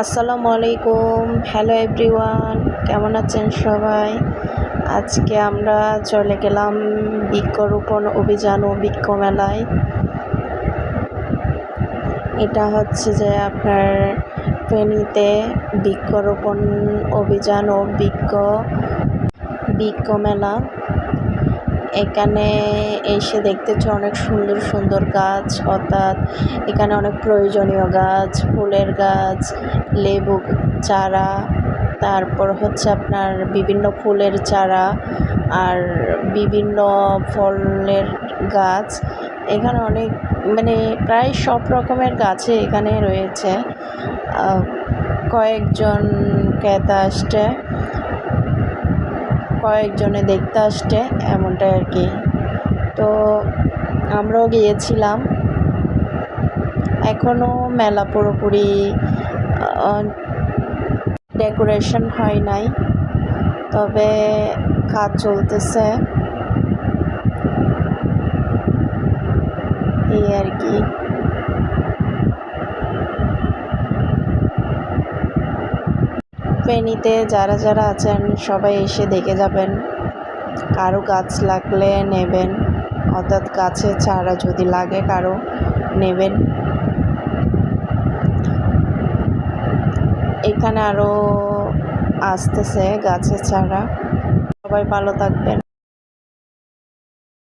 আসসালামু আলাইকুম। Hello everyone, কেমন আছেন সবাই? আজকে আমরা চলে গেলাম বৃক্ষরোপণ অভিযান ও বৃক্ষ মেলায়। এটা হচ্ছে যে আপনার ফেনীতে বৃক্ষরোপণ অভিযান ও বৃক্ষ মেলা। এখানে এসে দেখতেছি অনেক সুন্দর সুন্দর গাছ, অর্থাৎ এখানে অনেক প্রয়োজনীয় গাছ, ফুলের গাছ, লেবু চারা, তারপর হচ্ছে আপনার বিভিন্ন ফুলের চারা আর বিভিন্ন ফলের গাছ। এখানে অনেক প্রায় সব রকমের গাছই এখানে রয়েছে। কয়েকজন ক্রেতা আসছে, কয়েকজনে দেখতে আসছে, এমনটাই আর কি। তো আমরাও গিয়েছিলাম। এখনও মেলা পুরোপুরি ডেকোরেশন হয় নাই, তবে কাজ চলতেছে এই আর কি। ফেনীতে যারা যারা আছেন সবাই এসে দেখে যাবেন। কারো গাছ লাগলে নেবেন, অর্থাৎ গাছের চারা যদি লাগে কারো নেবেন। এখানে আরও আসতেছে গাছের চারা। সবাই ভালো থাকবেন।